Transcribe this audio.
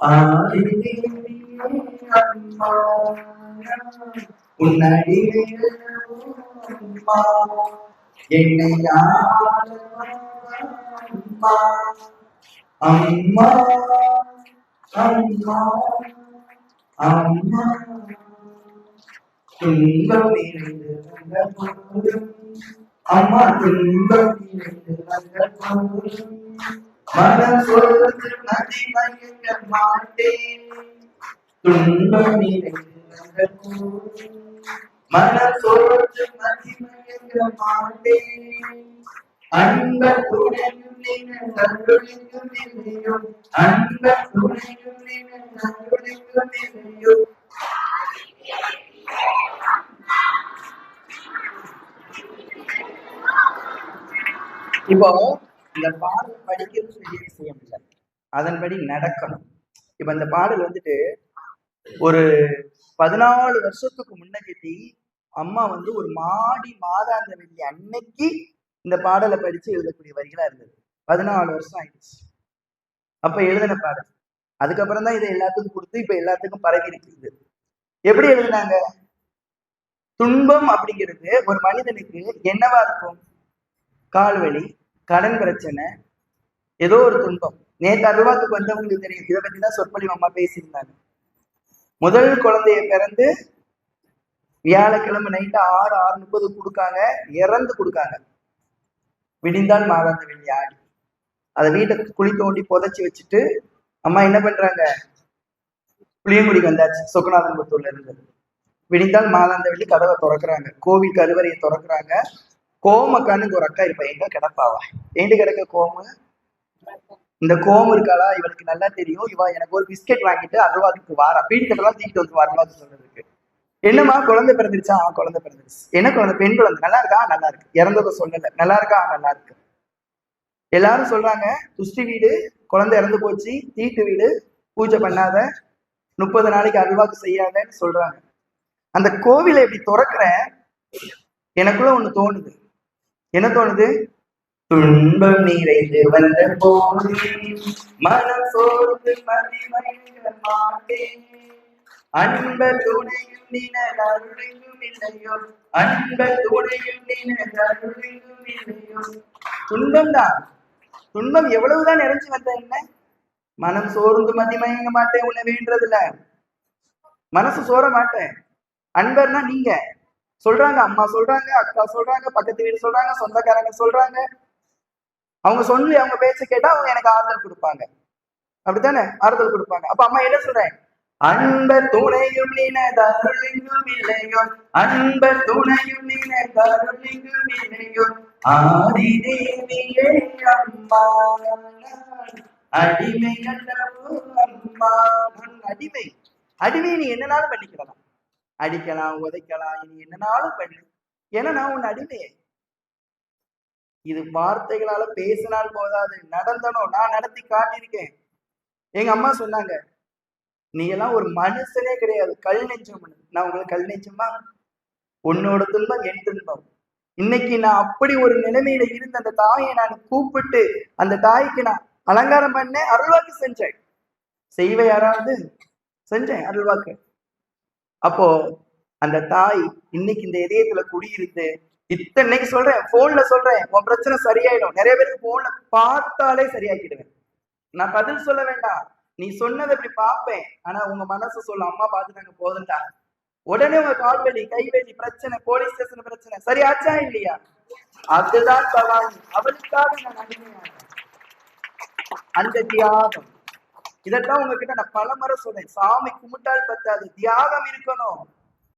அம்மா உன்னடியே அம்மா என்னை அம்மா அம்மா அம்மா அம்மா துன்பம் நிறைந்து வந்த போதும் அம்மா துன்பம் நிறைந்து வந்த போதும் மனம் சொல்வது மதிமயங்க மாட்டேன் துன்பம் நிறைந்து வந்த போதும் மனம் சொல்வது மதிமயங்க மாட்டேன் அன்ப துணையும் நீங்கள் அருளிக்கும் இல்லையோ அன்ப துணையும் நீங்கள் அருளிக்கும் இல்லையோ. இப்போ இந்த பாடல் படிக்கிறது பெரிய விஷயம் இல்லை, அதன்படி நடக்கணும். இப்ப இந்த பாடல் வந்துட்டு ஒரு 14 வருஷத்துக்கு முன்னகட்டி அம்மா ஒரு மாடி மாதாந்த வெள்ளி அன்னைக்கு இந்த பாடலை படிச்சு எழுதக்கூடிய வரிகளா இருந்தது. 14 வருஷம் ஆயிடுச்சு அப்ப எழுதின பாடல். அதுக்கப்புறம் தான் இதை எல்லாத்துக்கும் கொடுத்து இப்ப எல்லாத்துக்கும் பரவி இருக்குது. எப்படி எழுதினாங்க? துன்பம் அப்படிங்கிறது ஒரு மனிதனுக்கு என்னவா இருக்கும்? கால்வலி, கடன் பிரச்சனை, ஏதோ ஒரு துன்பம். நேற்று அருள்வாக்கு வந்தவங்களுக்கு தெரியும், இதை பத்தி தான் சொற்பொழிவு அம்மா பேசியிருந்தாங்க. முதல் குழந்தைய பிறந்து வியாழக்கிழமை நைட்டு 6:30 கொடுக்காங்க, இறந்து கொடுக்காங்க. விடிந்தால் மாதாந்த வெள்ளி ஆடி அதை வீட்டை குழி தோண்டி புதைச்சி வச்சுட்டு அம்மா என்ன பண்றாங்க? புளியங்குடிக்கு வந்தாச்சு, சொக்கநாதன்புத்தூர்ல இருந்து. விடிந்தால் மாதாந்த வெள்ளி கதவை திறக்கிறாங்க, கோவில் கருவறையை திறக்கிறாங்க. கோமக்கான்னு ஒரு அக்கா இருப்பா, எங்க கிடப்பாவா? ஏண்டு கிடக்க கோமு? இந்த கோமு இருக்காளா? இவளுக்கு நல்லா தெரியும். இவா எனக்கு ஒரு பிஸ்கெட் வாங்கிட்டு அருள்வாக்கு வாரா, பீடிக்கெட்டெல்லாம் தூக்கிட்டு வந்து அருள்வாக்கு சொல்றதுக்கு. என்னம்மா குழந்தை பிறந்துருச்சா? குழந்தை பிறந்துருச்சு. என்ன குழந்தை? பெண் குழந்தை. நல்லா இருக்கா? நல்லா இருக்கு. இறந்ததை சொல்லல. நல்லா இருக்கா? நல்லா இருக்கு. எல்லாரும் சொல்றாங்க, துஷ்டி வீடு, குழந்தை இறந்து போச்சு, தீட்டு வீடு, பூஜை பண்ணாத, 30 நாளைக்கு அருள்வாக்கு செய்யாதன்னு சொல்றாங்க. அந்த கோவிலை எப்படி திறக்கிறேன், எனக்குள்ள ஒண்ணு தோணுது. என்ன தோணுது? துன்பம் நிறைந்து வந்த போது மனம் சோர்ந்து மதிமயங்க மாட்டேன் அன்ப துணையும் நினைக்கும் இல்லையோ அன்ப துணையும் நினைக்கும் இல்லையோ. துன்பம் தான், துன்பம் எவ்வளவுதான் நிறைஞ்சு வந்த என்ன? மனம் சோர்ந்து மதிமயங்க மாட்டேன், உன்னை வேண்டதில்ல, மனசு சோர மாட்டேன். அன்பர்னா நீங்க சொல்றாங்க, அம்மா சொல்றாங்க, அக்கா சொல்றாங்க, பக்கத்து வீடு சொல்றாங்க, சொந்தக்காரங்க சொல்றாங்க. அவங்க சொல்லி அவங்க பேச்ச கேட்டா அவங்க எனக்கு ஆறுதல் கொடுப்பாங்க, அப்படித்தானே? ஆறுதல் கொடுப்பாங்க. அப்ப அம்மா என்ன சொல்றேன்? அன்ப துணையும் நினைக்கும் இல்லையோ அன்ப துணையும் நினைக்கும் இல்லையோ ஆதி தேவியே அம்மா அடிமை அம்மா. அடிமை, அடிமை நீ என்னனாலும் பண்ணிக்கலாம், அடிக்கலாம், உதைக்கலாம், இனி என்னனாலும் பண்ணு, ஏன்னா நான் உன் அடிமையே. இது வார்த்தைகளால பேசினால் போதாது, நடந்தனும். நான் நடத்தி காட்டியிருக்கேன். எங்க அம்மா சொன்னாங்க, நீ எல்லாம் ஒரு மனுஷனே கிடையாது, கல் நெஞ்சம். நான் உங்களுக்கு கல் நெஞ்சமா? உன்னோட துன்பம் என் துன்பம். இன்னைக்கு நான் அப்படி ஒரு நிலைமையில இருந்த அந்த தாயை நான் கூப்பிட்டு அந்த தாய்க்கு நான் அலங்காரம் பண்ணேன், அருள்வாக்கு செஞ்சேன். செய்வ யாராவது? செஞ்சேன் அருள்வாக்கு. அப்போ அந்த தாய் இன்னைக்கு இந்த இதயத்துல குடியிருந்து இத்தனைக்கு சொல்றேன், போன்ல சொல்றேன், உன் பிரச்சனை சரியாயிடும். நிறைய பேருக்கு போன்ல பார்த்தாலே சரியாக்கிடுவேன். நான் பதில் சொல்ல வேண்டாம், நீ சொன்னதை இப்படி பார்ப்பேன், ஆனா உங்க மனசு சொல்ல, அம்மா பார்த்துட்டாங்க போதுண்டா. உடனே உங்க கால்வெளி, கைவெளி பிரச்சனை, போலீஸ் ஸ்டேஷன் பிரச்சனை சரியாச்சா இல்லையா? அதுதான் பவானி. அவளுக்காக நான் அடிமையான அந்த தியாகம். இதைத்தான் உங்ககிட்ட நான் பலமுறை சொன்னேன். சாமி கும்பிட்டால் பத்தாது, தியாகம் இருக்கணும்.